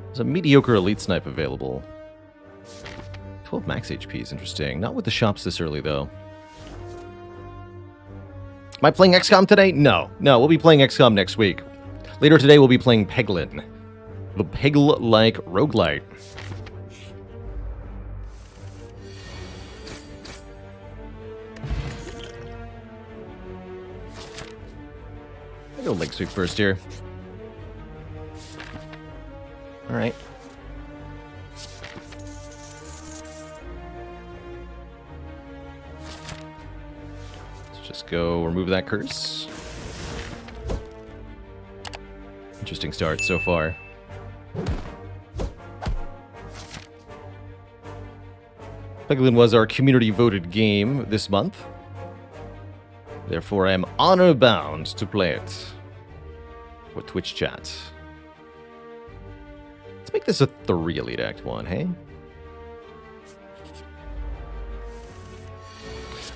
There's a mediocre elite snipe available. 12 max HP is interesting. Not with the shops this early, though. Am I playing XCOM today? No. No, we'll be playing XCOM next week. Later today, we'll be playing Peglin. The Peggle-like roguelite. I'll go leg sweep first here. Alright. Let's just go remove that curse. Interesting start so far. Peglin was our community-voted game this month. Therefore, I am honor-bound to play it. For Twitch chat. Let's make this a 3 Elite Act 1, hey?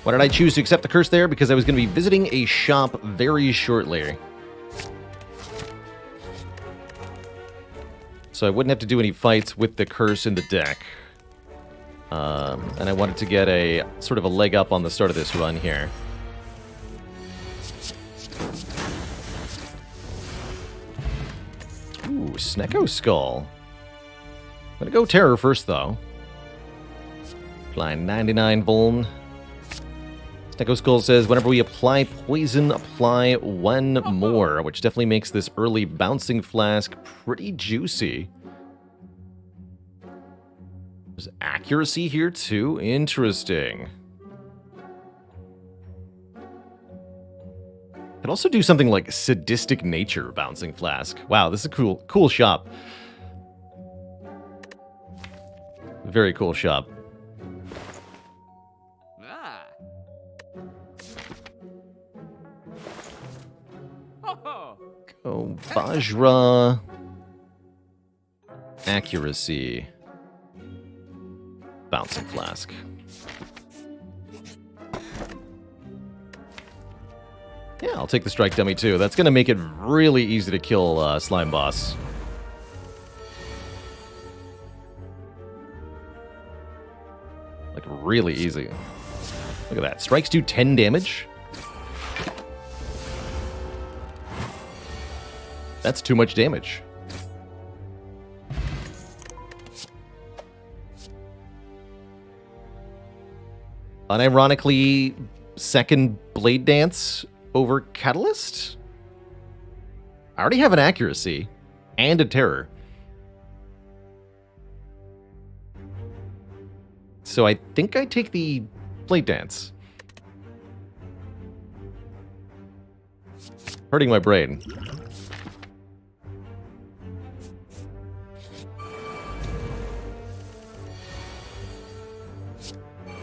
Why did I choose to accept the curse there? Because I was going to be visiting a shop very shortly. So I wouldn't have to do any fights with the curse in the deck. And I wanted to get a sort of a leg up on the start of this run here. Ooh, Snecko Skull. I'm gonna go Terror first, though. Apply 99 Vuln. Snecko Skull says, whenever we apply poison, apply 1 more, which definitely makes this early Bouncing Flask pretty juicy. There's accuracy here, too. Interesting. Could also do something like Sadistic Nature Bouncing Flask. Wow, this is a cool shop. Very cool shop. Go Vajra. Accuracy. Bouncing Flask. Yeah, I'll take the Strike Dummy too. That's going to make it really easy to kill Slime Boss. Like, really easy. Look at that. Strikes do 10 damage. That's too much damage. Unironically, second Blade Dance over Catalyst? I already have an accuracy and a terror. So I think I take the Blade Dance. Hurting my brain.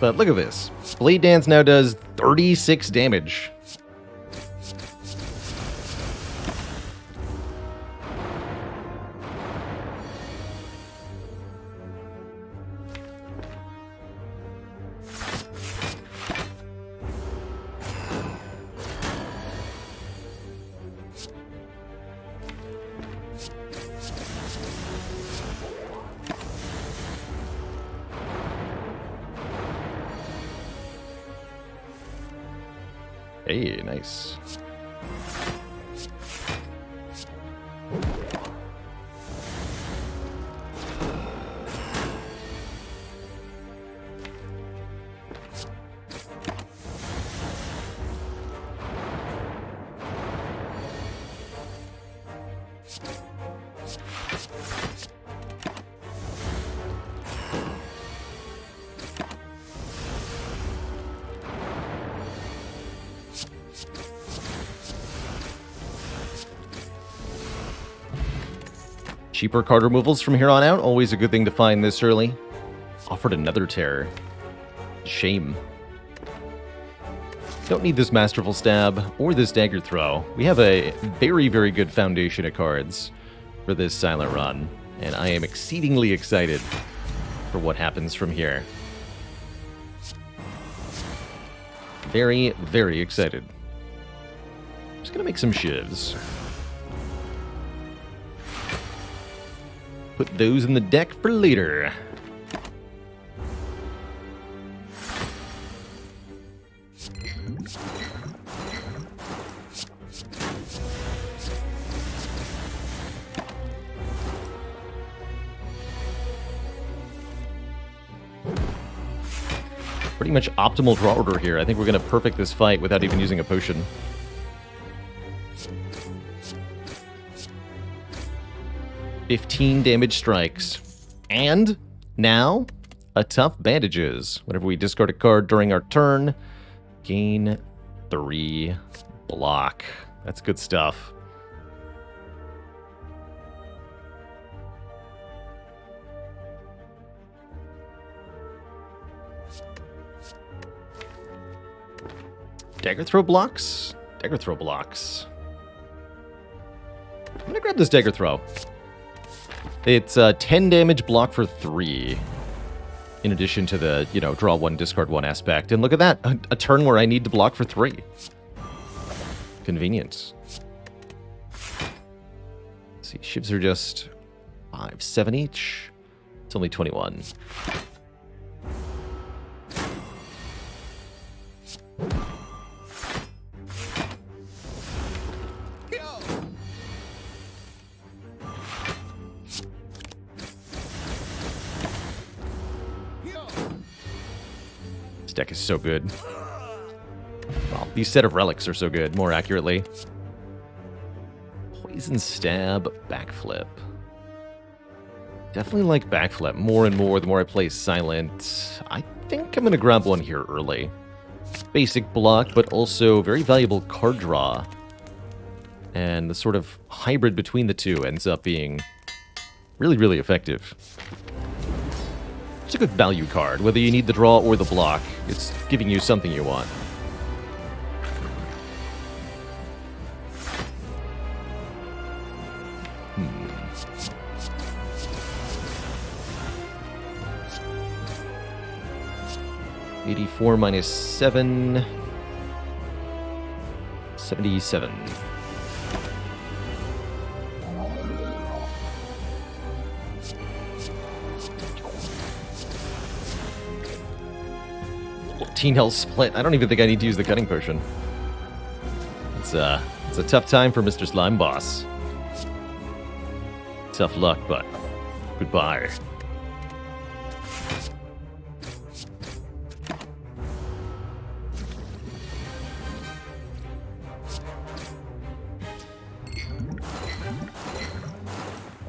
But look at this. Blade Dance now does 36 damage. Hey, nice. Cheaper card removals from here on out, always a good thing to find this early. Offered another terror. Shame. Don't need this Masterful Stab or this Dagger Throw. We have a very, very good foundation of cards for this silent run, and I am exceedingly excited for what happens from here. Very, very excited. Just gonna make some Shivs. Put those in the deck for later. Pretty much optimal draw order here. I think we're going to perfect this fight without even using a potion. $15 damage strikes. And now, a tough bandages. Whenever we discard a card during our turn, gain 3 block. That's good stuff. Dagger throw blocks? Dagger throw blocks. I'm gonna grab this dagger throw. It's a 10 damage block for 3. In addition to the, you know, draw 1, discard 1 aspect. And look at that, a turn where I need to block for 3. Convenient. Let's see, Shivs are just 5, 7 each. It's only 21. This deck is so good. Well, these set of relics are so good, more accurately. Poison Stab, Backflip. Definitely like Backflip more and more the more I play Silent. I think I'm going to grab one here early. Basic block, but also very valuable card draw. And the sort of hybrid between the two ends up being really, really effective. It's a good value card. Whether you need the draw or the block, it's giving you something you want. Hmm. $84 minus 7. 77. Health split. I don't even think I need to use the cutting potion. It's a tough time for Mr. Slime Boss. Tough luck, but goodbye.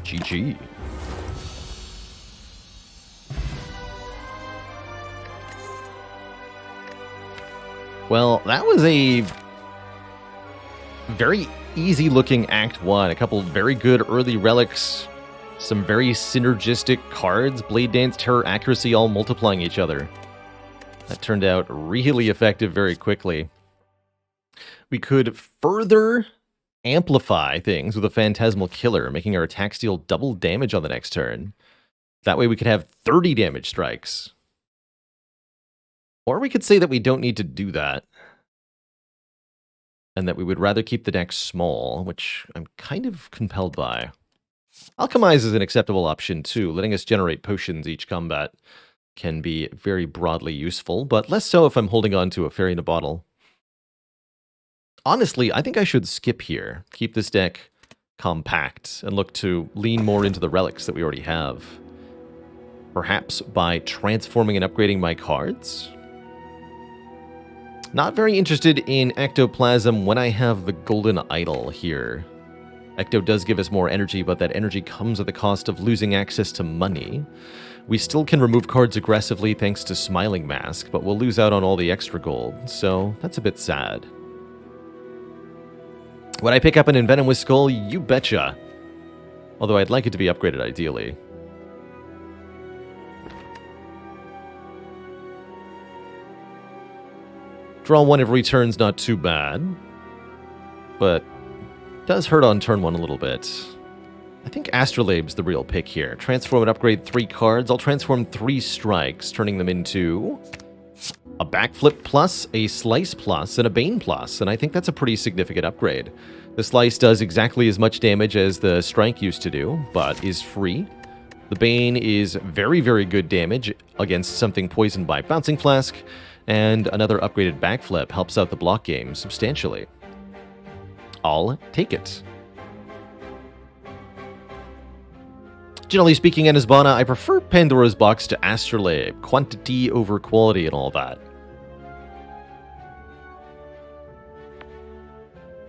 GG. Well, that was a very easy-looking Act 1. A couple very good early relics, some very synergistic cards, Blade Dance, Terror, Accuracy, all multiplying each other. That turned out really effective very quickly. We could further amplify things with a Phantasmal Killer, making our attacks deal double damage on the next turn. That way we could have 30 damage strikes. Or we could say that we don't need to do that. And that we would rather keep the deck small, which I'm kind of compelled by. Alchemize is an acceptable option too. Letting us generate potions each combat can be very broadly useful, but less so if I'm holding on to a fairy in a bottle. Honestly, I think I should skip here. Keep this deck compact and look to lean more into the relics that we already have. Perhaps by transforming and upgrading my cards? Not very interested in Ectoplasm when I have the Golden Idol here. Ecto does give us more energy, but that energy comes at the cost of losing access to money. We still can remove cards aggressively thanks to Smiling Mask, but we'll lose out on all the extra gold, so that's a bit sad. Would I pick up an Envenom Skull? You betcha. Although I'd like it to be upgraded ideally. Draw 1 every turn's not too bad, but does hurt on turn 1 a little bit. I think Astrolabe's the real pick here. Transform and upgrade 3 cards. I'll transform 3 strikes, turning them into a backflip plus, a slice plus, and a bane plus, and I think that's a pretty significant upgrade. The slice does exactly as much damage as the strike used to do, but is free. The bane is very, very good damage against something poisoned by Bouncing Flask, and another upgraded backflip helps out the block game substantially. I'll take it. Generally speaking, in Hezbollah, I prefer Pandora's Box to Astrolabe, quantity over quality and all that.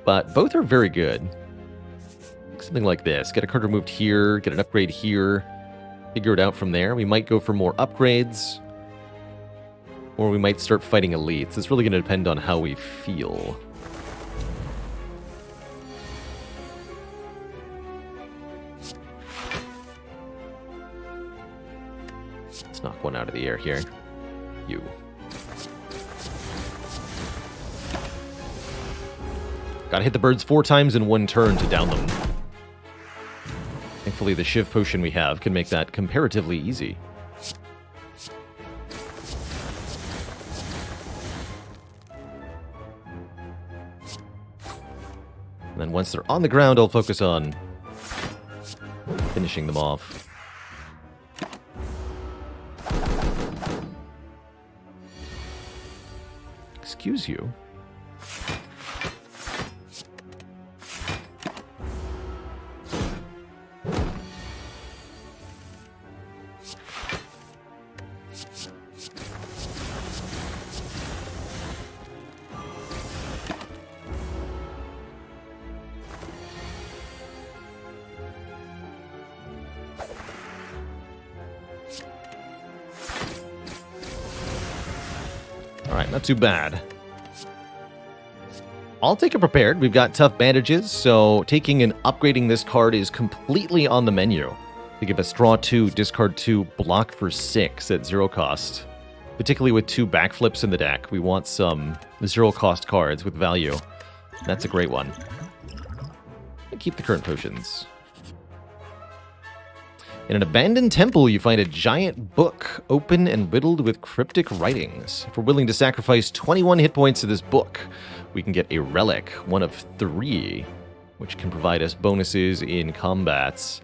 But both are very good. Something like this. Get a card removed here, get an upgrade here, figure it out from there. We might go for more upgrades, or we might start fighting elites. It's really going to depend on how we feel. Let's knock one out of the air here. You. Gotta hit the birds 4 times in 1 turn to down them. Thankfully, the Shiv potion we have can make that comparatively easy. And then once they're on the ground, I'll focus on finishing them off. Excuse you. Alright, not too bad. I'll take it prepared. We've got tough bandages, so taking and upgrading this card is completely on the menu. To give us draw 2, discard 2, block for 6 at 0 cost. Particularly with 2 backflips in the deck, we want some 0 cost cards with value. That's a great one. And keep the current potions. In an abandoned temple, you find a giant book, open and riddled with cryptic writings. If we're willing to sacrifice 21 hit points to this book, we can get a relic, one of 3, which can provide us bonuses in combats.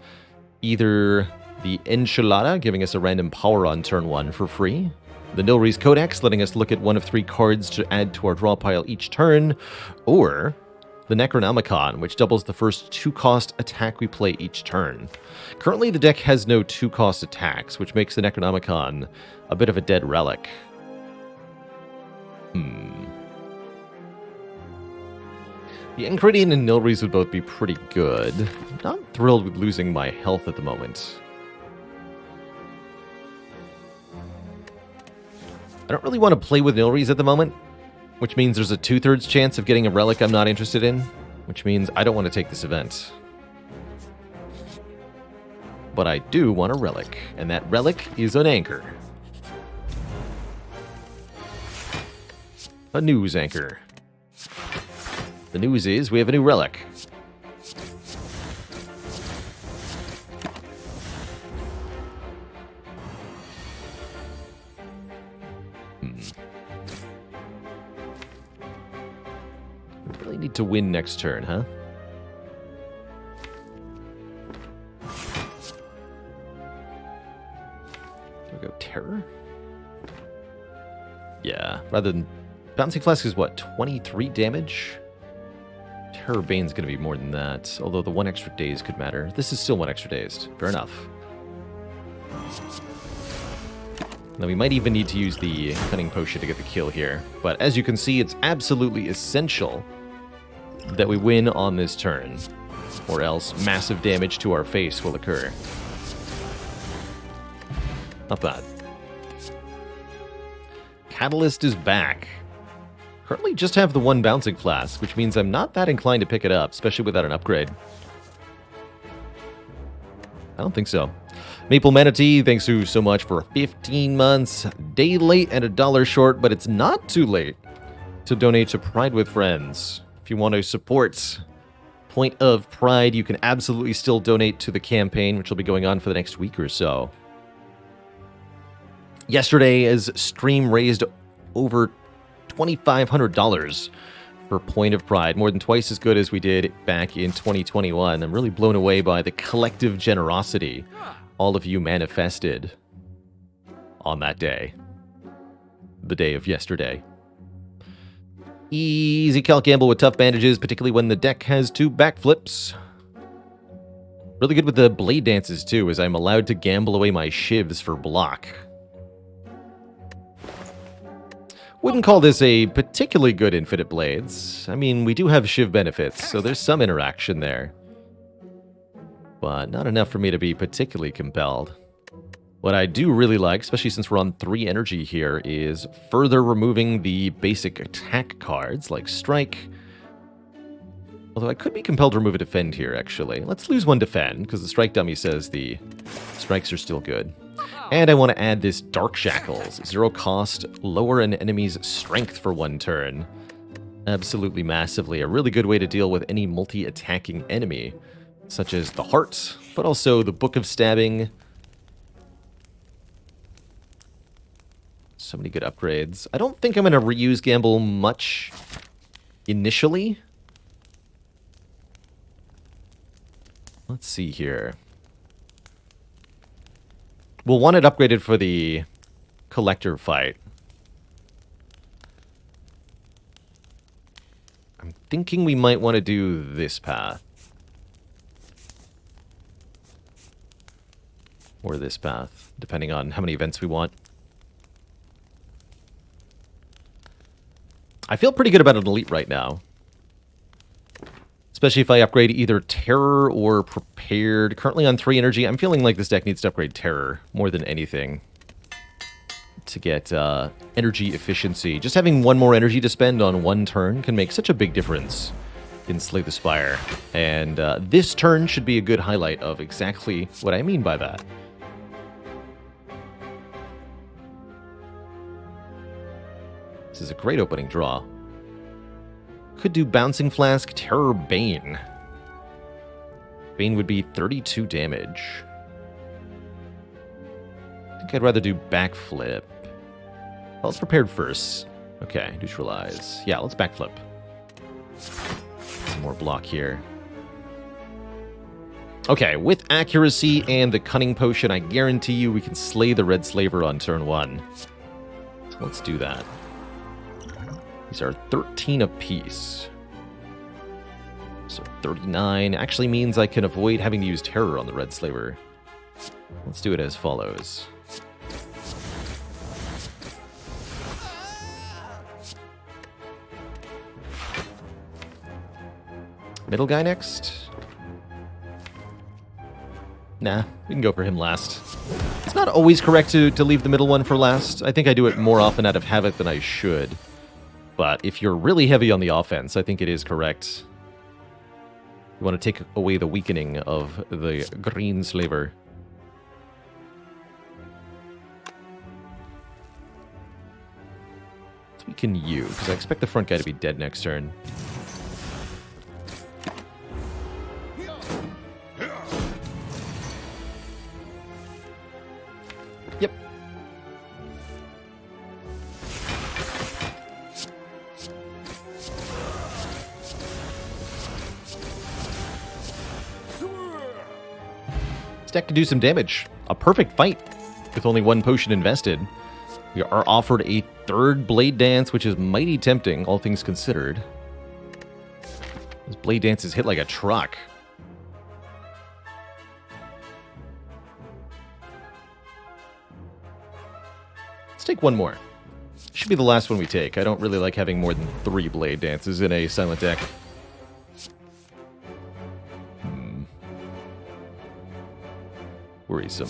Either the Enchilada, giving us a random power on turn 1 for free, the Nilri's Codex, letting us look at one of 3 cards to add to our draw pile each turn, or the Necronomicon, which doubles the first 2-cost attack we play each turn. Currently, the deck has no 2-cost attacks, which makes the Necronomicon a bit of a dead relic. The Enchiridion and Nilri's would both be pretty good. I'm not thrilled with losing my health at the moment. I don't really want to play with Nilri's at the moment, which means there's a 2/3 chance of getting a relic I'm not interested in, which means I don't want to take this event. But I do want a relic, and that relic is an anchor. A news anchor. The news is we have a new relic. We really need to win next turn, huh? Do we go Terror? Yeah, rather than... Bouncing Flask is what, 23 damage? Terror Bane's going to be more than that, although the 1 extra daze could matter. This is still 1 extra dazed. Fair enough. Now we might even need to use the Cunning Potion to get the kill here, but as you can see, it's absolutely essential that we win on this turn, or else massive damage to our face will occur. Not bad. Catalyst is back. Currently just have the 1 Bouncing Flask, which means I'm not that inclined to pick it up, especially without an upgrade. I don't think so. Maple Manatee, thanks you so much for 15 months. Day late and $1 short, but it's not too late to donate to Pride with Friends. If you want to support Point of Pride, you can absolutely still donate to the campaign, which will be going on for the next week or so. Yesterday's stream raised over $2,500 for Point of Pride. More than twice as good as we did back in 2021. I'm really blown away by the collective generosity all of you manifested on that day. The day of yesterday. Easy calc gamble with tough bandages, particularly when the deck has 2 backflips. Really good with the blade dances too, as I'm allowed to gamble away my Shivs for block. Wouldn't call this a particularly good Infinite Blades. I mean, we do have Shiv benefits, so there's some interaction there. But not enough for me to be particularly compelled. What I do really like, especially since we're on 3 energy here, is further removing the basic attack cards, like Strike. Although I could be compelled to remove a Defend here, actually. Let's lose 1 Defend, because the Strike dummy says the Strikes are still good. And I want to add this Dark Shackles. 0 cost, lower an enemy's strength for 1 turn. Absolutely massively. A really good way to deal with any multi-attacking enemy, such as the Heart, but also the Book of Stabbing. So many good upgrades. I don't think I'm going to reuse Gamble much initially. Let's see here. We'll want it upgraded for the Collector fight. I'm thinking we might want to do this path. Or this path, depending on how many events we want. I feel pretty good about an Elite right now. Especially if I upgrade either Terror or Prepared. Currently on 3 energy, I'm feeling like this deck needs to upgrade Terror more than anything to get energy efficiency. Just having 1 more energy to spend on 1 turn can make such a big difference in Slay the Spire. And this turn should be a good highlight of exactly what I mean by that. This is a great opening draw. Could do Bouncing Flask, Terror, Bane. Bane would be 32 damage. I think I'd rather do Backflip. Well, let's Prepared first. Okay, neutralize. Yeah, let's Backflip. Some more block here. Okay, with accuracy and the Cunning Potion, I guarantee you we can slay the Red Slaver on turn 1. So let's do that. These are 13 apiece. So 39 actually means I can avoid having to use Terror on the Red Slaver. Let's do it as follows. Middle guy next? Nah, we can go for him last. It's not always correct to leave the middle one for last. I think I do it more often out of habit than I should. But if you're really heavy on the offense, I think it is correct. You want to take away the weakening of the Green Slaver. Let's weaken you, because I expect the front guy to be dead next turn. Yep. This deck can do some damage. A perfect fight with only 1 potion invested. We are offered a 3rd Blade Dance, which is mighty tempting, all things considered. Those Blade Dances hit like a truck. Let's take 1 more. Should be the last one we take. I don't really like having more than 3 Blade Dances in a silent deck. Worrisome.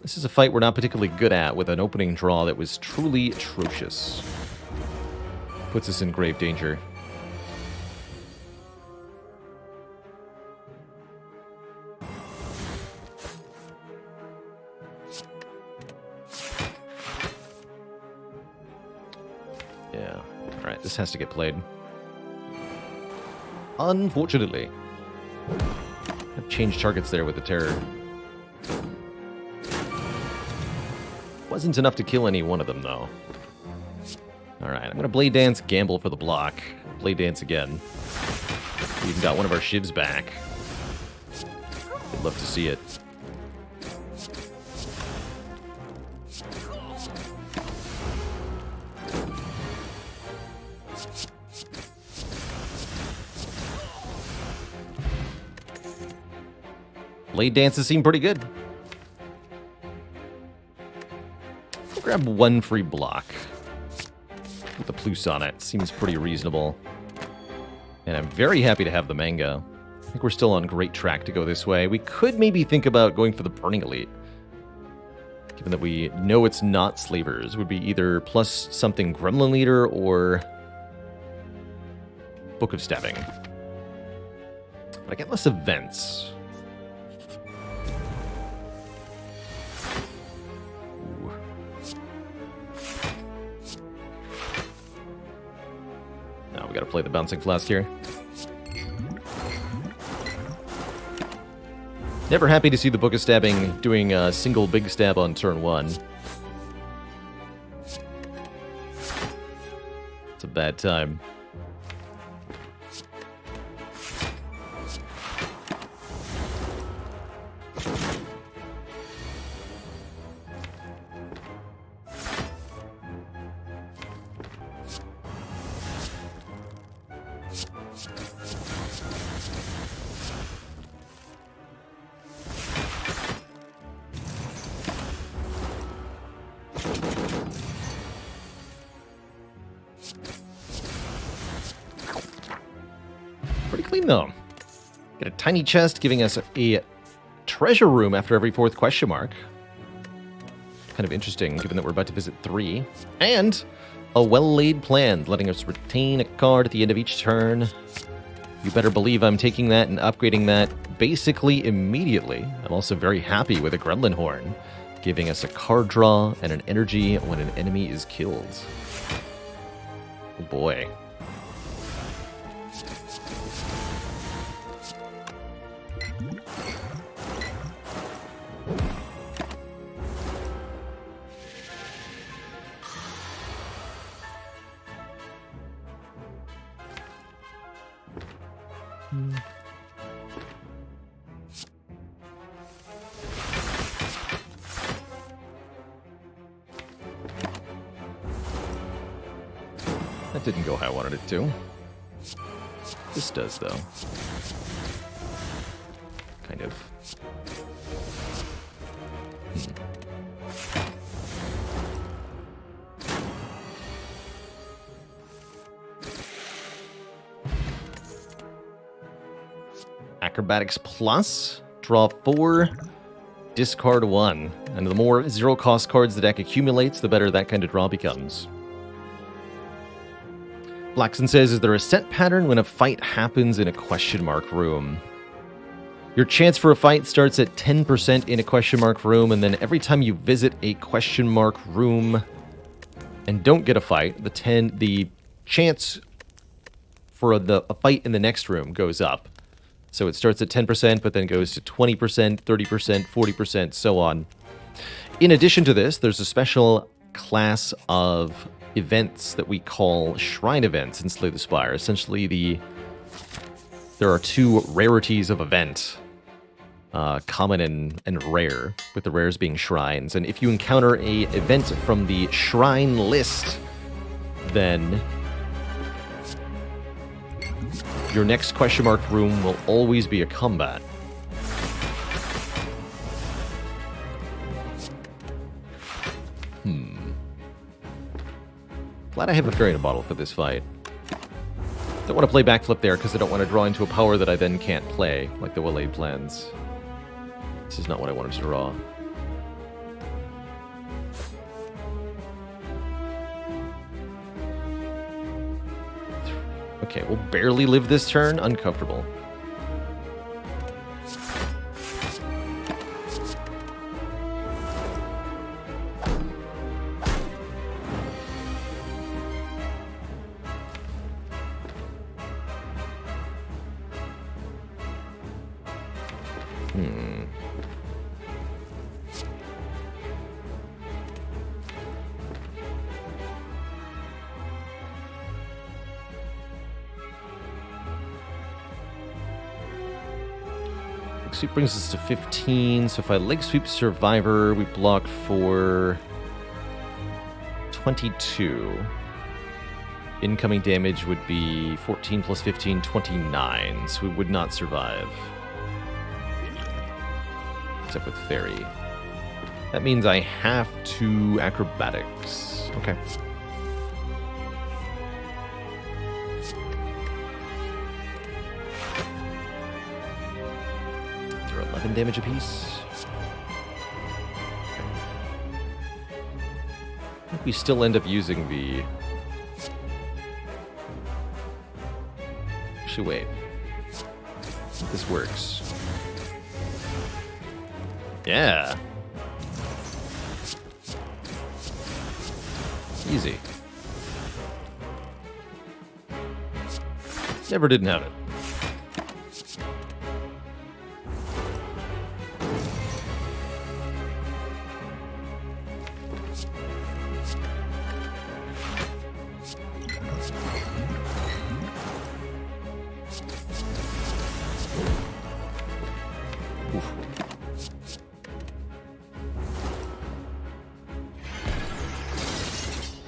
This is a fight we're not particularly good at, with an opening draw that was truly atrocious. Puts us in grave danger. Yeah. Alright, this has to get played. Unfortunately. I've changed targets there with the Terror. Wasn't enough to kill any one of them, though. Alright, I'm going to Blade Dance, gamble for the block. Blade Dance again. We even got one of our Shivs back. I'd love to see it. Blade dances seem pretty good. I'll grab one free block with the plus on it. Seems pretty reasonable. And I'm very happy to have the manga. I think we're still on great track to go this way. We could maybe think about going for the Burning Elite. Given that we know it's not Slavers. It would be either plus something Gremlin Leader or Book of Stabbing. But I get less events. Now we gotta play the Bouncing Flask here. Never happy to see the Book of Stabbing doing a single big stab on turn 1. It's a bad time. Pretty clean, though. Get a tiny chest giving us a treasure room after every 4th question mark. Kind of interesting, given that we're about to visit 3. And a well-laid plan, letting us retain a card at the end of each turn. You better believe I'm taking that and upgrading that basically immediately. I'm also very happy with a Gremlin Horn, giving us a card draw and an energy when an enemy is killed. Oh boy. That didn't go how I wanted it to. This does, though. Kind of. Acrobatics Plus. Draw 4. Discard 1. And the more zero-cost cards the deck accumulates, the better that kind of draw becomes. Blackson says, is there a set pattern when a fight happens in a question mark room? Your chance for a fight starts at 10% in a question mark room, and then every time you visit a question mark room and don't get a fight, the chance for a fight in the next room goes up. So it starts at 10%, but then goes to 20%, 30%, 40%, so on. In addition to this, there's a special class of events that we call shrine events in Slay the Spire. Essentially, there are 2 rarities of event, common and rare, with the rares being shrines. And if you encounter a event from the shrine list, then your next question mark room will always be a combat. Glad I have a fairy in a bottle for this fight. Don't want to play backflip there because I don't want to draw into a power that I then can't play, like the well-laid plans. This is not what I wanted to draw. Okay, we'll barely live this turn. Uncomfortable. Sweep brings us to 15, so if I leg sweep Survivor, we block for 22. Incoming damage would be 14 plus 15, 29, so we would not survive. Except with Fairy. That means I have to Acrobatics. Okay. They're 11 damage apiece. I think we still end up using the... Actually, wait. I think this works. Yeah. Easy. Never didn't have it.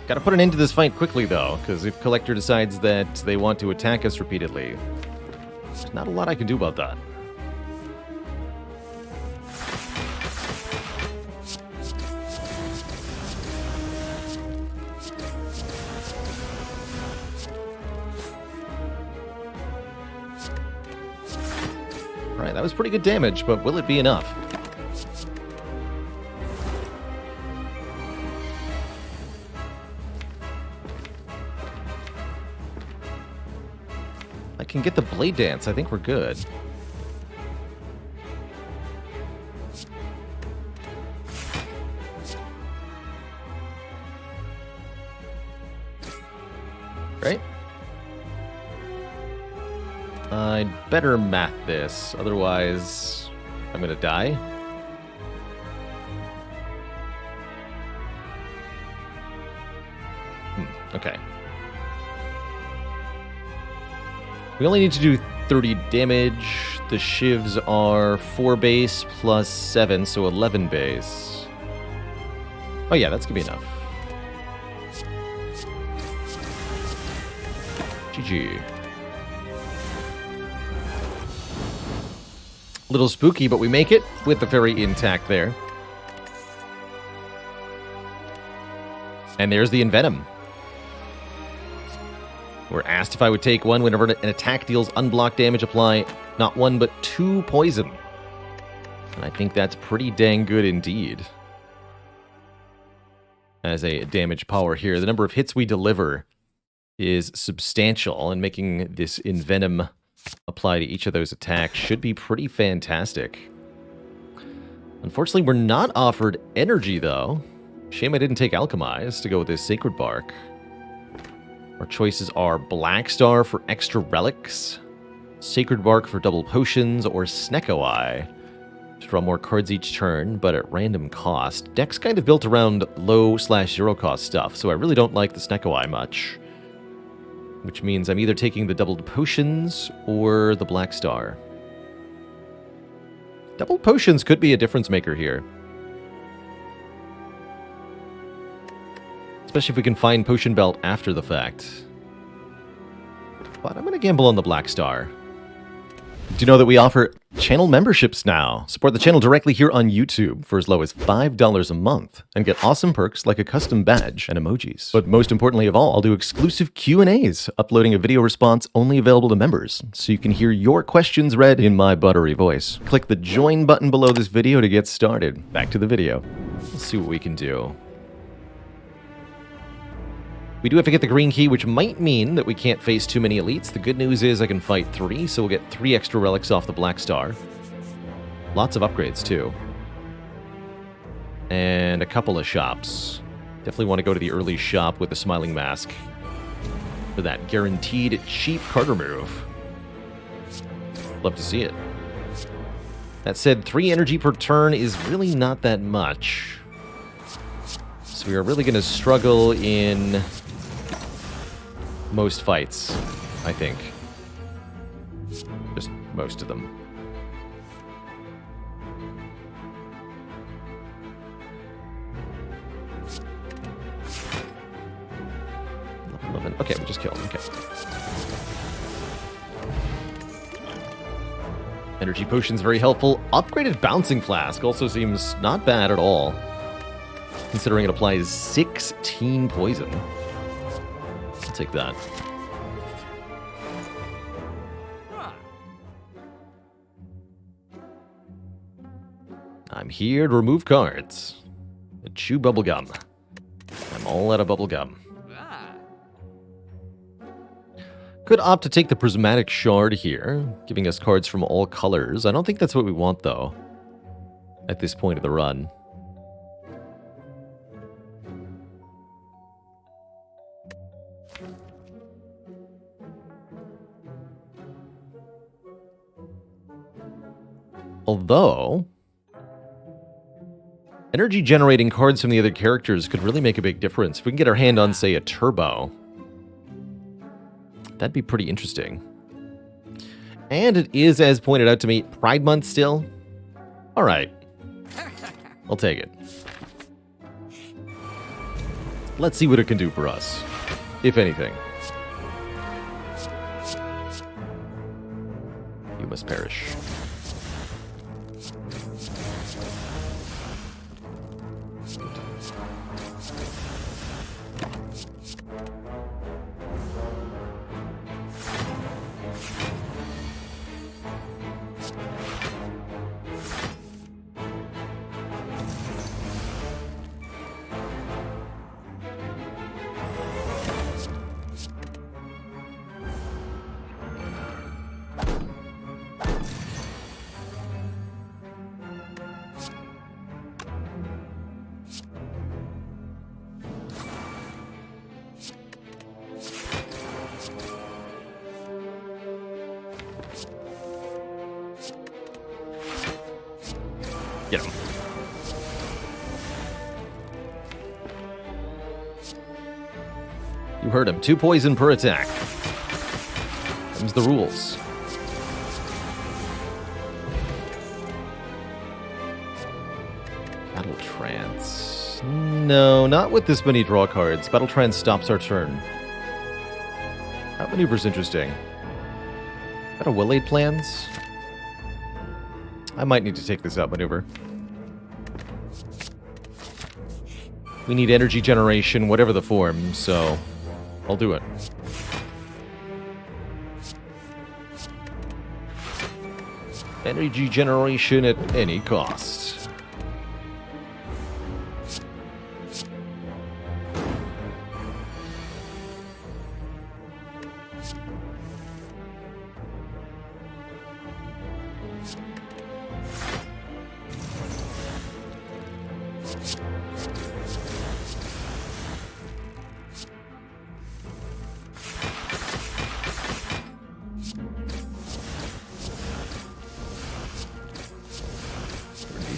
Gotta put an end to this fight quickly, though, because if Collector decides that they want to attack us repeatedly, there's not a lot I can do about that. Alright, that was pretty good damage, but will it be enough? Can get the Blade Dance. I think we're good. Right? I'd better math this, otherwise I'm gonna die. Okay. We only need to do 30 damage. The Shivs are 4 base plus 7, so 11 base. Oh yeah, that's gonna be enough. GG. Little spooky, but we make it with the Fairy intact there. And there's the Envenom. We're asked if I would take one whenever an attack deals unblocked damage, apply not 1 but 2 poison. And I think that's pretty dang good indeed. As a damage power here, the number of hits we deliver is substantial, and making this Envenom apply to each of those attacks should be pretty fantastic. Unfortunately, we're not offered energy, though. Shame I didn't take Alchemize to go with this Sacred Bark. Our choices are Black Star for extra relics, Sacred Bark for double potions, or Snecko Eye to draw more cards each turn, but at random cost. Deck's kind of built around low/zero cost stuff, so I really don't like the Snecko Eye much. Which means I'm either taking the doubled potions or the Black Star. Doubled potions could be a difference maker here. Especially if we can find Potion Belt after the fact. But I'm going to gamble on the Black Star. Do you know that we offer channel memberships now? Support the channel directly here on YouTube for as low as $5 a month and get awesome perks like a custom badge and emojis. But most importantly of all, I'll do exclusive Q&As, uploading a video response only available to members, so you can hear your questions read in my buttery voice. Click the join button below this video to get started. Back to the video. Let's see what we can do. We do have to get the green key, which might mean that we can't face too many elites. The good news is I can fight 3, so we'll get 3 extra relics off the Black Star. Lots of upgrades, too. And a couple of shops. Definitely want to go to the early shop with the Smiling Mask for that guaranteed cheap Carter move. Love to see it. That said, 3 energy per turn is really not that much. So we are really going to struggle in most fights, I think. Just most of them. Okay, we just killed him. Okay. Energy potion's very helpful. Upgraded bouncing flask also seems not bad at all, considering it applies 16 poison. I'll take that. I'm here to remove cards. And chew bubblegum. I'm all out of bubblegum. Could opt to take the Prismatic Shard here, giving us cards from all colors. I don't think that's what we want, though, at this point of the run. Although, energy generating cards from the other characters could really make a big difference. If we can get our hand on, say, a Turbo, that'd be pretty interesting. And it is, as pointed out to me, Pride Month still. All right. I'll take it. Let's see what it can do for us, if anything. You must perish. Get him. You heard him. 2 poison per attack. Them's the rules. Battle Trance. No, not with this many draw cards. Battle Trance stops our turn. That maneuver's interesting. Got a Will-Aid plans? I might need to take this out maneuver. We need energy generation, whatever the form, so I'll do it. Energy generation at any cost.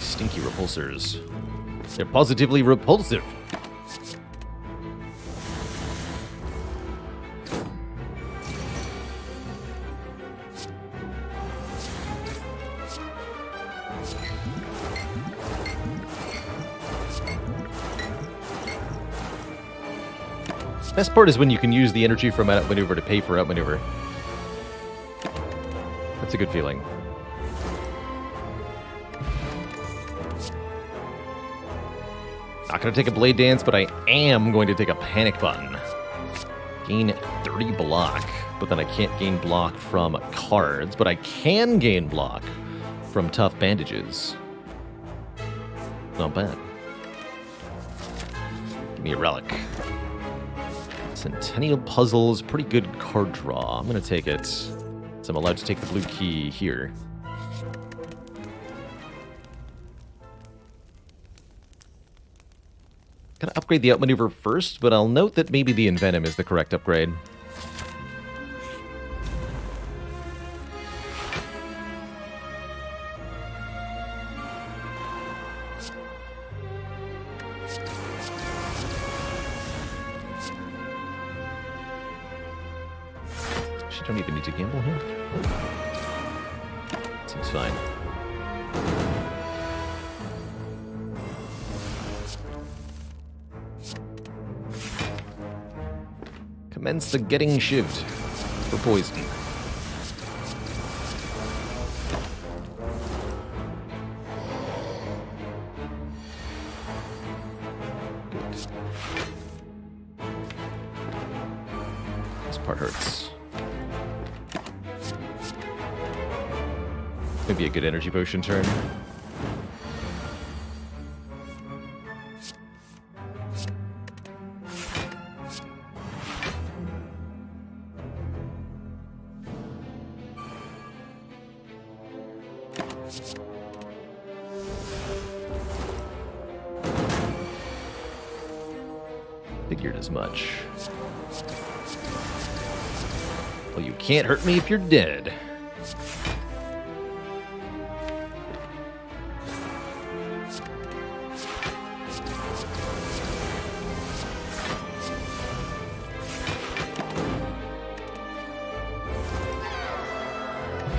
Stinky repulsors. They're positively repulsive. Best part is when you can use the energy from outmaneuver to pay for outmaneuver. That's a good feeling. Not going to take a Blade Dance, but I am going to take a Panic Button. Gain 30 block, but then I can't gain block from cards, but I can gain block from Tough Bandages. Not bad. Give me a Relic. Centennial Puzzles, pretty good card draw. I'm going to take it, so I'm allowed to take the blue key here. Gonna upgrade the outmaneuver first, but I'll note that maybe the Envenom is the correct upgrade. Actually, don't even need to gamble here. Seems fine. Commence the getting shivved for poison. Good. This part hurts. Maybe a good energy potion turn. Figured as much. Well, you can't hurt me if you're dead.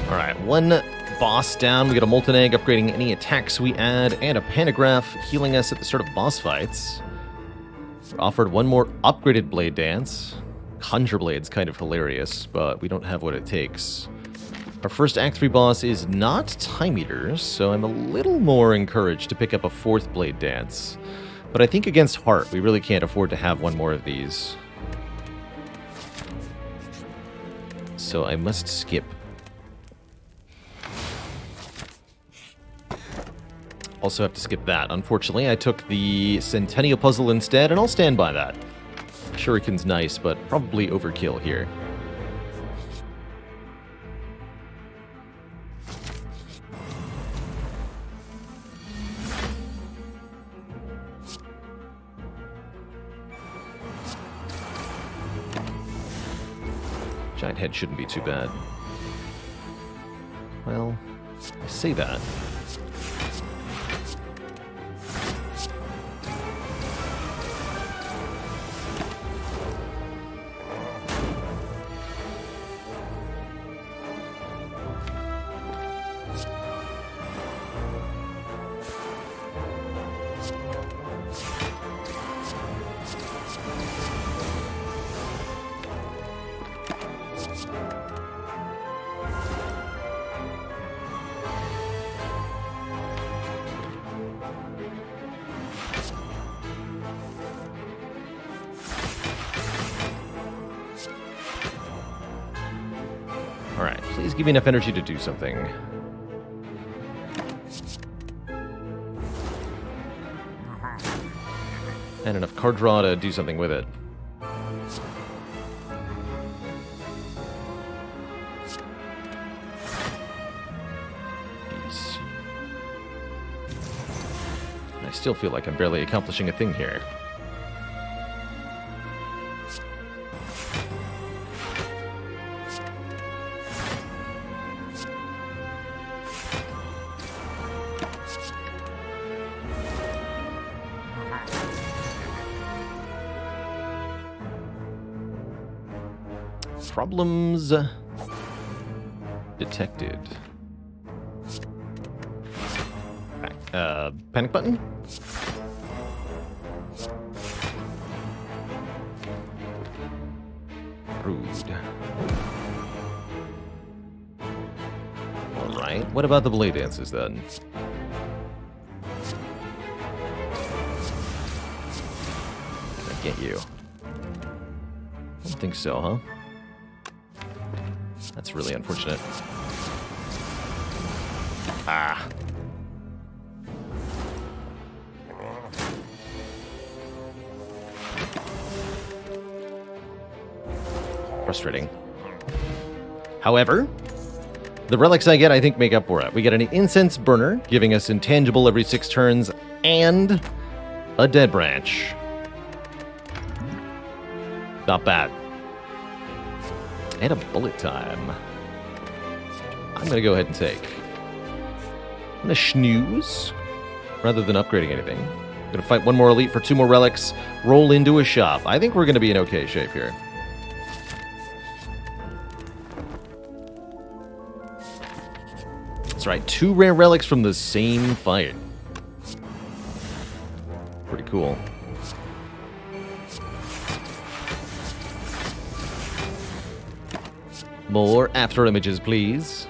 Alright, one boss down. We got a Molten Egg upgrading any attacks we add, and a Pantograph healing us at the start of boss fights. We're offered one more upgraded Blade Dance. Conjure Blade's kind of hilarious, but we don't have what it takes. Our first Act 3 boss is not Time Eaters, so I'm a little more encouraged to pick up a fourth Blade Dance. But I think against Heart, we really can't afford to have one more of these. So I must skip. Also have to skip that. Unfortunately, I took the Centennial Puzzle instead, and I'll stand by that. Shuriken's nice, but probably overkill here. Giant head shouldn't be too bad. Well, I say that. Alright, please give me enough energy to do something. And enough card draw to do something with it. Jeez. I still feel like I'm barely accomplishing a thing here. Problems detected. Panic button? Rude. Alright, what about the blade dances then? Can I get you? I don't think so, huh? That's really unfortunate. Ah. Frustrating. However, the relics I get, I think, make up for it. We get an incense burner, giving us intangible every 6 turns, and a dead branch. Not bad. And a bullet time. I'm going to go ahead and take. I'm going to snooze rather than upgrading anything. I'm going to fight one more elite for 2 more relics, roll into a shop. I think we're going to be in okay shape here. That's right, 2 rare relics from the same fight. Pretty cool. More after images, please.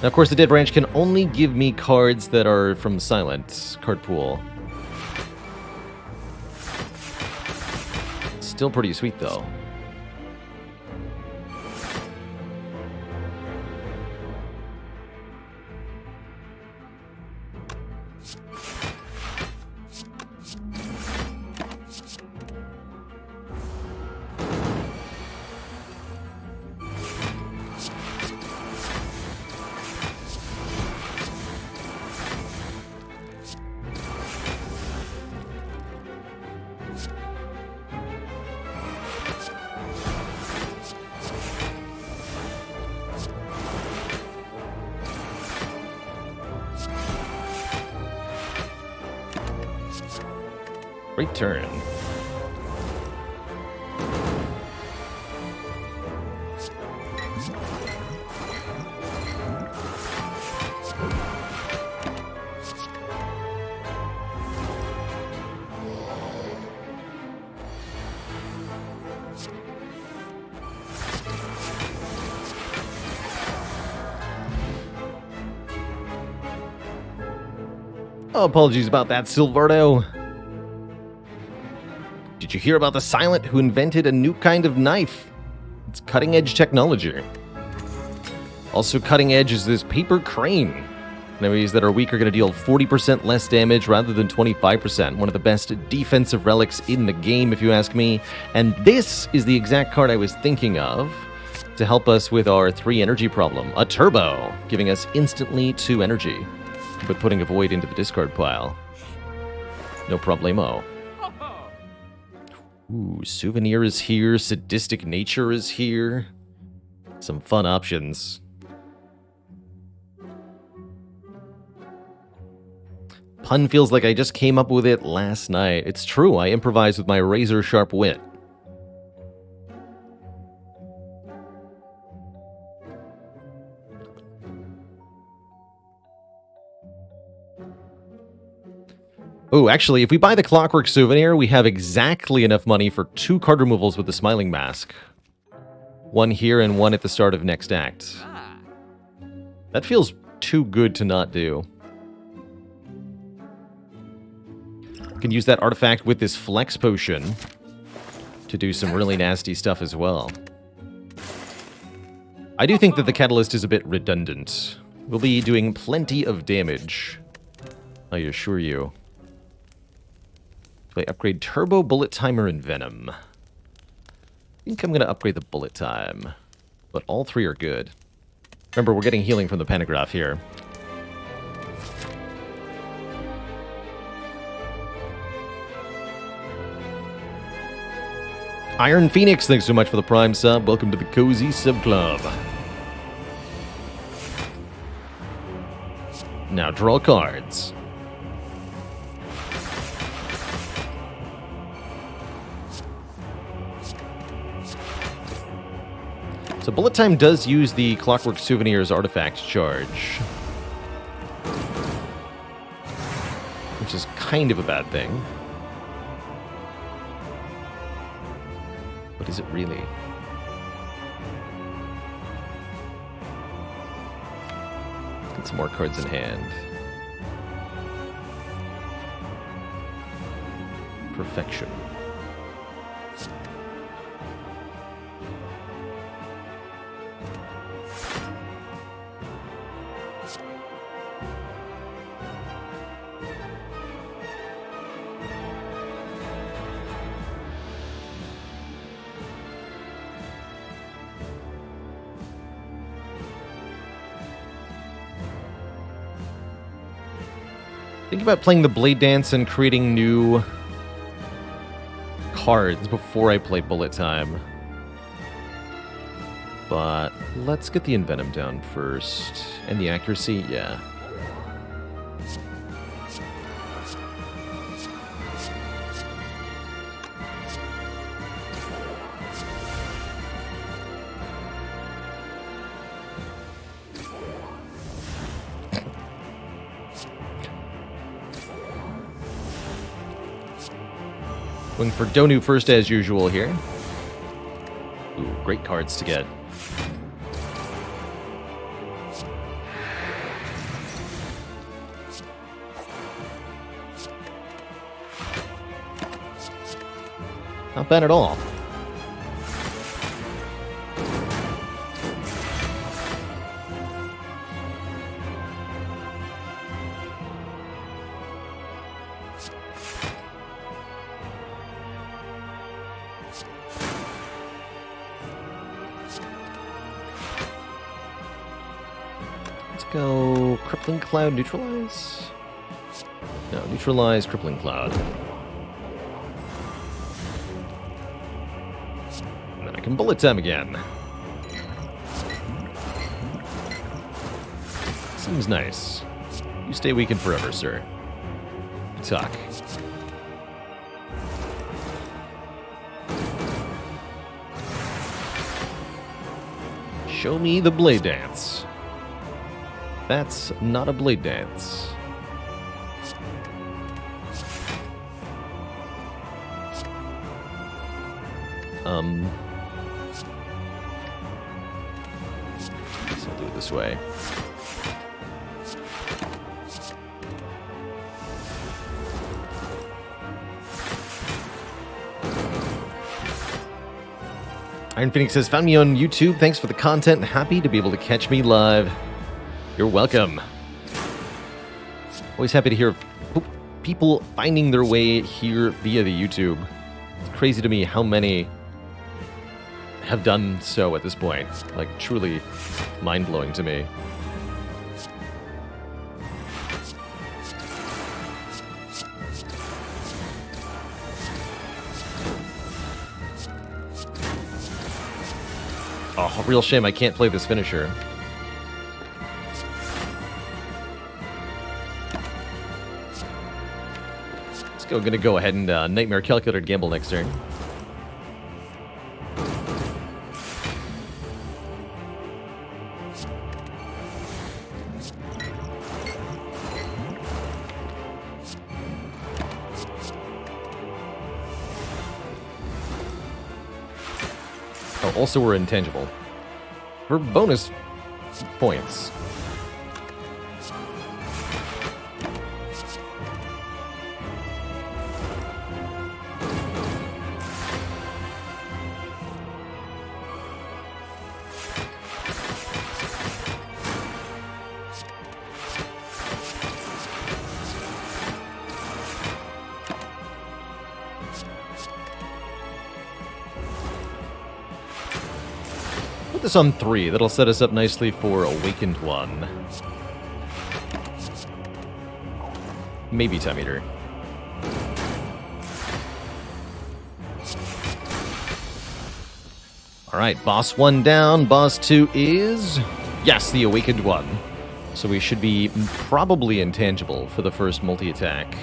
Now, of course, the Dead Branch can only give me cards that are from Silent card pool. Still pretty sweet, though. Great turn. Oh, apologies about that, Silverdo. Did you hear about the Silent who invented a new kind of knife? It's cutting-edge technology. Also cutting-edge is this paper crane. Enemies that are weak are going to deal 40% less damage rather than 25%. One of the best defensive relics in the game, if you ask me. And this is the exact card I was thinking of to help us with our 3 energy problem. A turbo, giving us instantly 2 energy, but putting a void into the discard pile. No problemo. Ooh, Souvenir is here, Sadistic Nature is here. Some fun options. Pun feels like I just came up with it last night. It's true, I improvised with my razor-sharp wit. Oh, actually, if we buy the Clockwork Souvenir, we have exactly enough money for 2 card removals with the Smiling Mask. 1 here and 1 at the start of next act. That feels too good to not do. We can use that artifact with this Flex Potion to do some really nasty stuff as well. I do think that the Catalyst is a bit redundant. We'll be doing plenty of damage, I assure you. So I upgrade Turbo, Bullet Timer, and Venom. I think I'm going to upgrade the Bullet Time, but all 3 are good. Remember, we're getting healing from the Pantograph here. Iron Phoenix, thanks so much for the Prime sub. Welcome to the Cozy Sub Club. Now draw cards. So Bullet Time does use the Clockwork Souvenirs artifact charge, which is kind of a bad thing. But is it really? Get some more cards in hand. Perfection. Think about playing the Blade Dance and creating new cards before I play Bullet Time. But let's get the Envenom down first. And the accuracy, yeah. Going for Donu first as usual here. great cards to get. Not bad at all. Let's go Crippling Cloud, neutralize? No, neutralize Crippling Cloud. And then I can bullet time again. Seems nice. You stay weakened forever, sir. Good talk. Show me the blade dance. That's not a blade dance. So I'll do it this way. Iron Phoenix says, found me on YouTube. Thanks for the content. Happy to be able to catch me live. You're welcome. Always happy to hear people finding their way here via the YouTube. It's crazy to me how many have done so at this point. Like, truly mind-blowing to me. Oh, real shame I can't play this finisher. Gonna go ahead and Nightmare Calculator gamble next turn. Oh, also we're intangible. For bonus points. Put this on 3. That'll set us up nicely for Awakened One. Maybe Time Eater. Alright, boss 1 down. Boss 2 is... yes, the Awakened One. So we should be probably intangible for the first multi-attack.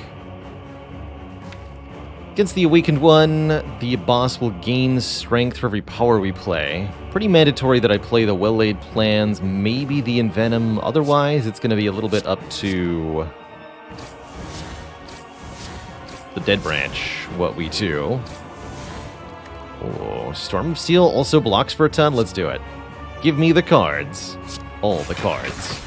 Against the Awakened One, the boss will gain strength for every power we play. Pretty mandatory that I play the Well-Laid Plans, maybe the Envenom. Otherwise, it's going to be a little bit up to the Dead Branch, what we do. Oh, Storm Seal also blocks for a ton. Let's do it. Give me the cards. All the cards.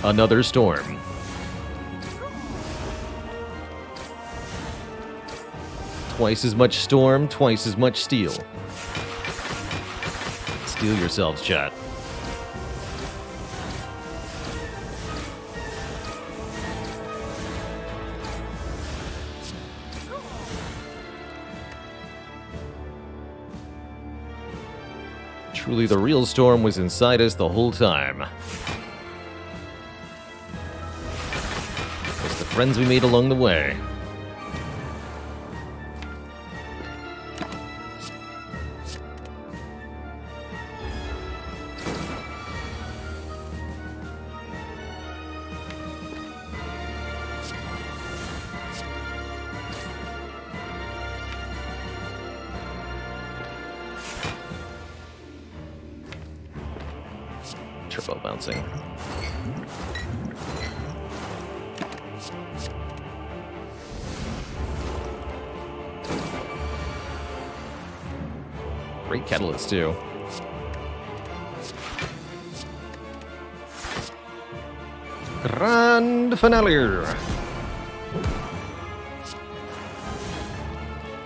Another storm. Twice as much storm, twice as much steel. Steel yourselves, chat. Truly, the real storm was inside us the whole time. It's the friends we made along the way. Turbo bouncing. Great catalyst, too. Grand finale!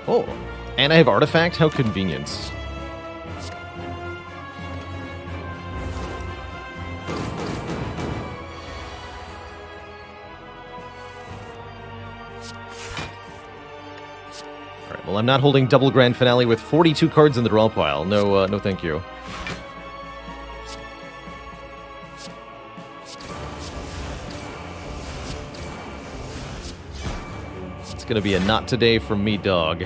Oh, and I have Artifact? How convenient. Alright, well, I'm not holding double Grand Finale with 42 cards in the draw pile. No, no thank you. It's gonna be a not today from me, dog.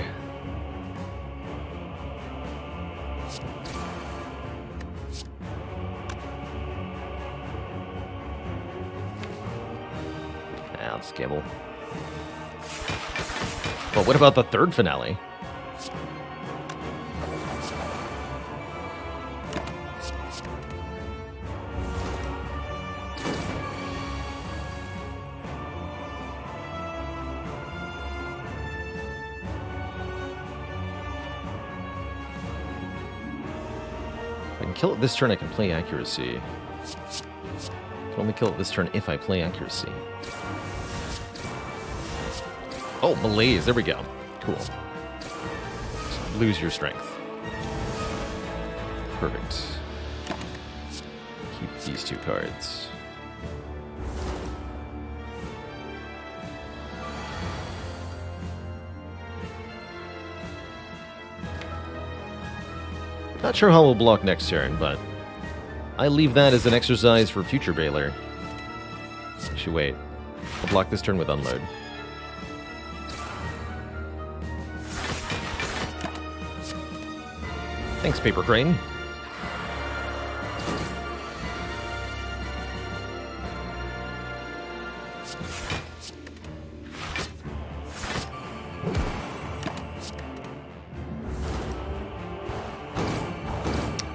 I'll just gamble. But what about the third finale? If I can kill it this turn, I can play accuracy. I can only kill it this turn if I play accuracy. Oh, Malaise. There we go. Cool. Just lose your strength. Perfect. Keep these 2 cards. Not sure how we'll block next turn, but I leave that as an exercise for future Baylor. Actually, wait. I'll block this turn with Unload. Thanks, Paper Crane.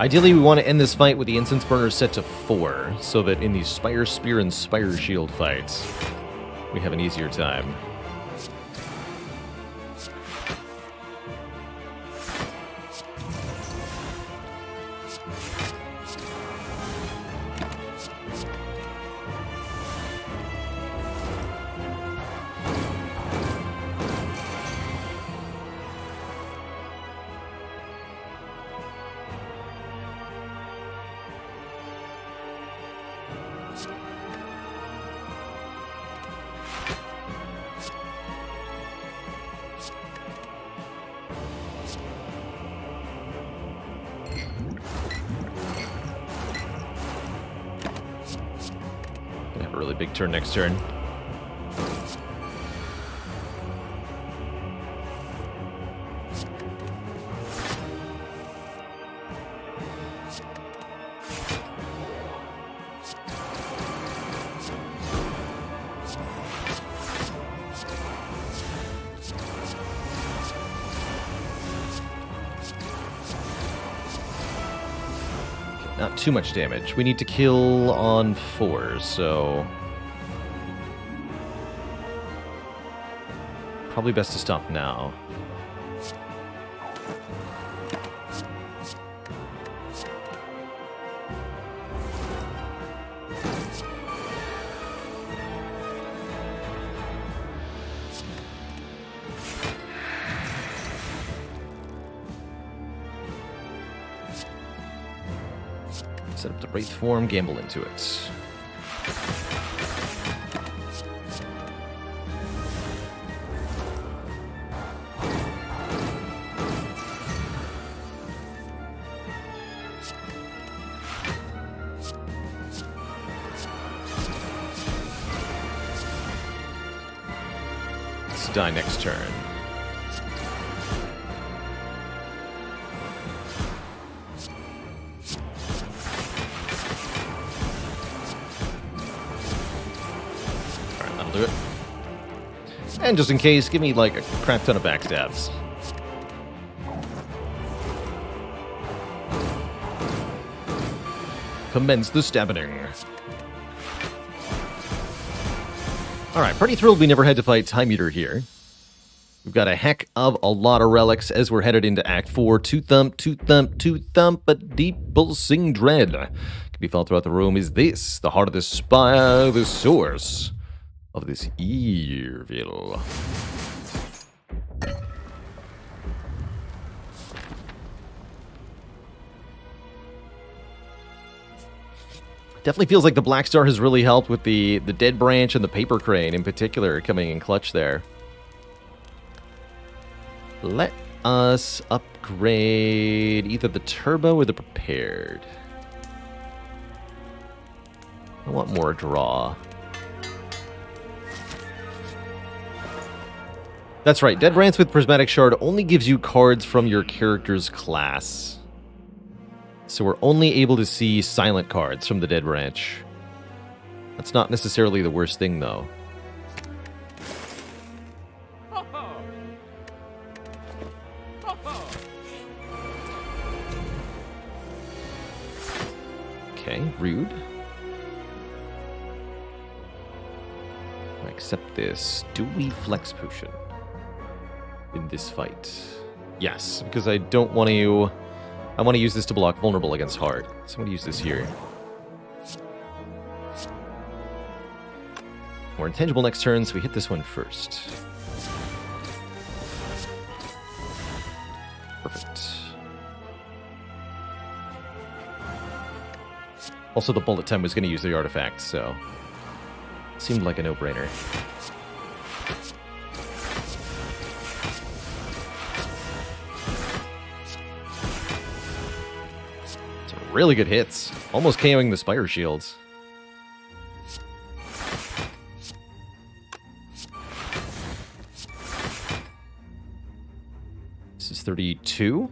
Ideally, we want to end this fight with the Incense Burner set to 4, so that in these Spire Spear and Spire Shield fights, we have an easier time. Really big turn next turn. Not too much damage. We need to kill on 4, so probably best to stop now. Set up the Wraith form, gamble into it. Die next turn. Alright, that'll do it. And just in case, give me like a crap ton of backstabs. Commence the stabbing. Alright, pretty thrilled we never had to fight Time Eater here. We've got a heck of a lot of relics as we're headed into Act 4. Two thump, but deep pulsing dread can be felt throughout the room. Is this the heart of the spire, the source of this evil? Definitely feels like the Black Star has really helped with the Dead Branch and the Paper Crane in particular coming in clutch there. Let us upgrade either the Turbo or the Prepared. I want more draw. That's right, Dead Branch with Prismatic Shard only gives you cards from your character's class. So we're only able to see silent cards from the Dead Branch. That's not necessarily the worst thing, though. Okay, rude. I accept this. Do we Flex Potion in this fight? Yes, because I don't want to... I want to use this to block vulnerable against Heart. So I'm going to use this here. More intangible next turn, so we hit this one first. Perfect. Also, the bullet time was going to use the artifact, so... seemed like a no-brainer. Really good hits. Almost KOing the Spire Shields. This is 32.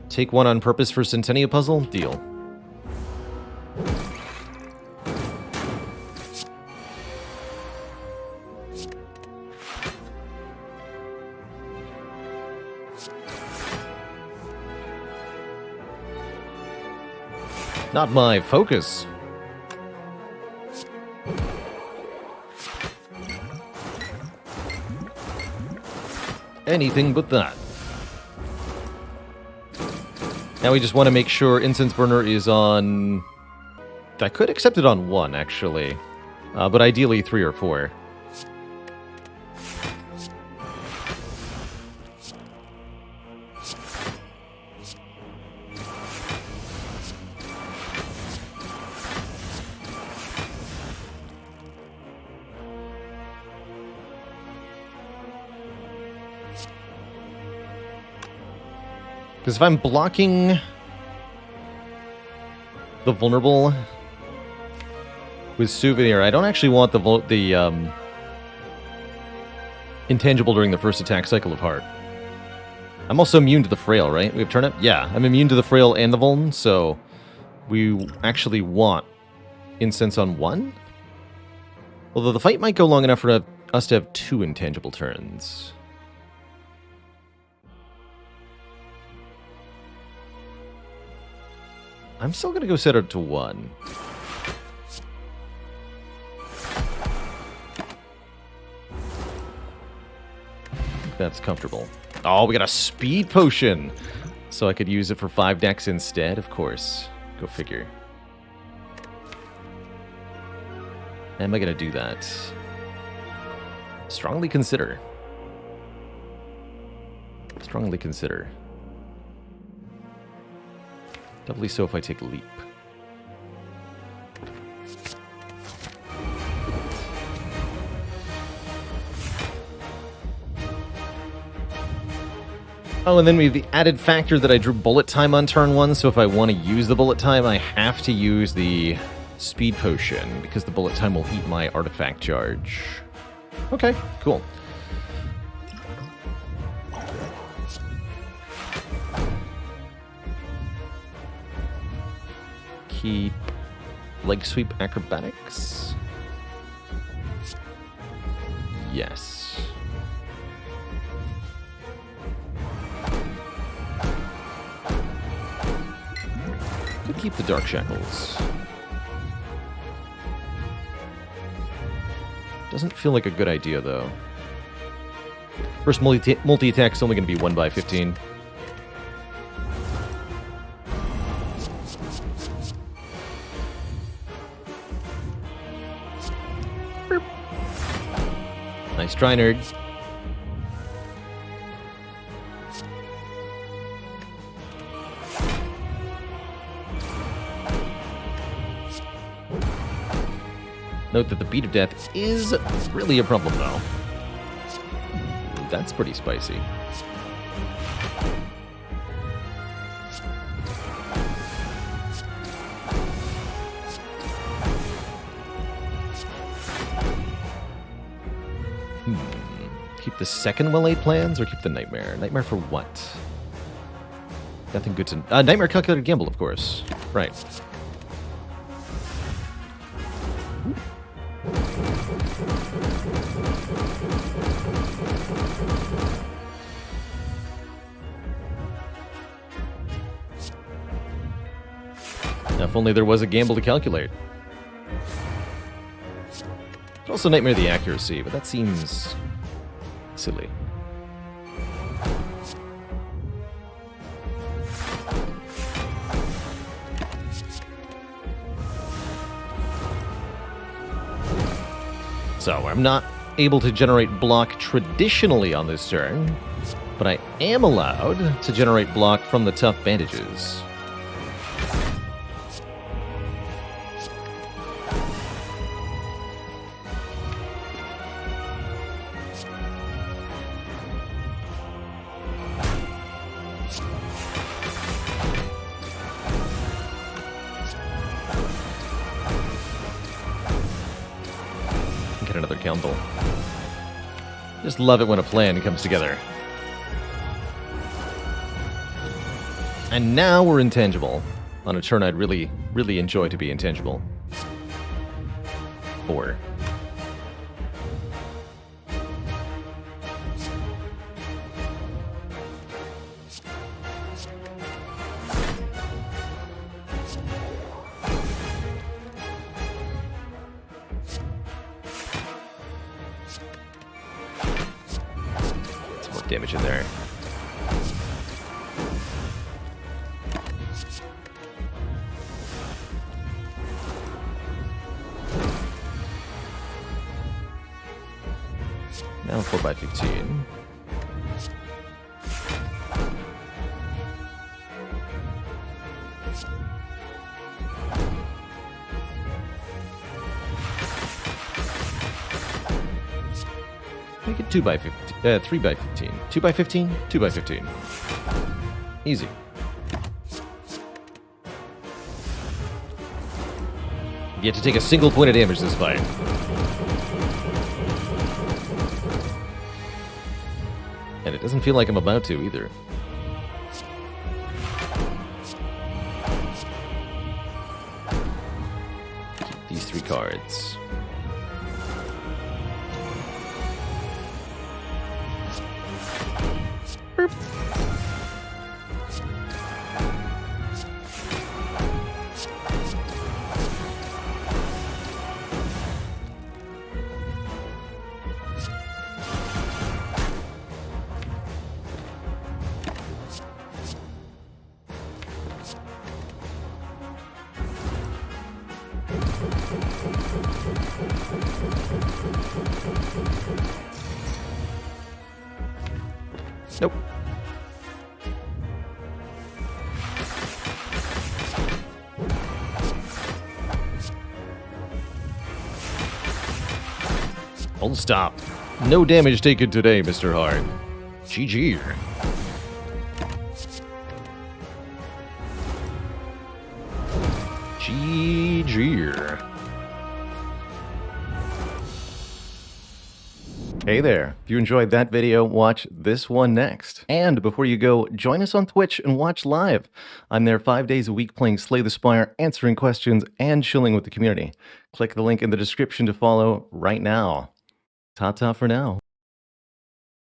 Take one on purpose for Centennia Puzzle? Deal. Not my focus. Anything but that. Now we just want to make sure Incense Burner is on... I could accept it on 1, actually. But ideally 3 or 4. Because if I'm blocking the vulnerable with Souvenir, I don't actually want the intangible during the first attack cycle of Heart. I'm also immune to the Frail, right? We have Turnip? Yeah, I'm immune to the Frail and the Vuln, so we actually want Incense on 1? Although the fight might go long enough for us to have 2 intangible turns. I'm still going to go set it to 1. That's comfortable. Oh, we got a speed potion! So I could use it for 5 decks instead, of course. Go figure. Am I going to do that? Strongly consider. Strongly consider. Doubly so if I take Leap. Oh, and then we have the added factor that I drew bullet time on turn 1, so if I want to use the bullet time, I have to use the speed potion, because the bullet time will eat my artifact charge. Okay, cool. Keep leg sweep acrobatics. Yes. Could keep the Dark Shackles. Doesn't feel like a good idea, though. First multi-attack is only going to be 1 by 15. Burp. Nice try, nerd. Note that the beat of death is really a problem, though. That's pretty spicy. Keep the second well-laid plans, or keep the nightmare? Nightmare for what? Nothing good to... nightmare calculated gamble, of course. Right. Now, if only there was a gamble to calculate. Could also nightmare the accuracy, but that seems silly. So, I'm not able to generate block traditionally on this turn, but I am allowed to generate block from the tough bandages. Get another council. Just love it when a plan comes together. And now we're intangible. On a turn I'd really, really enjoy to be intangible. 4. Damage in there. Now 4 by 15. Make it 2 by 15. 3 by 15. 2 by 15? 2 by 15. Easy. You have to take a single point of damage this fight. And it doesn't feel like I'm about to either. Keep these 3 cards. Burp. Nope. Full stop. No damage taken today, Mr. Hard. GG. GG. Hey there, if you enjoyed that video, watch this one next. And before you go, join us on Twitch and watch live. I'm there 5 days a week playing Slay the Spire, answering questions, and chilling with the community. Click the link in the description to follow right now. Ta-ta for now.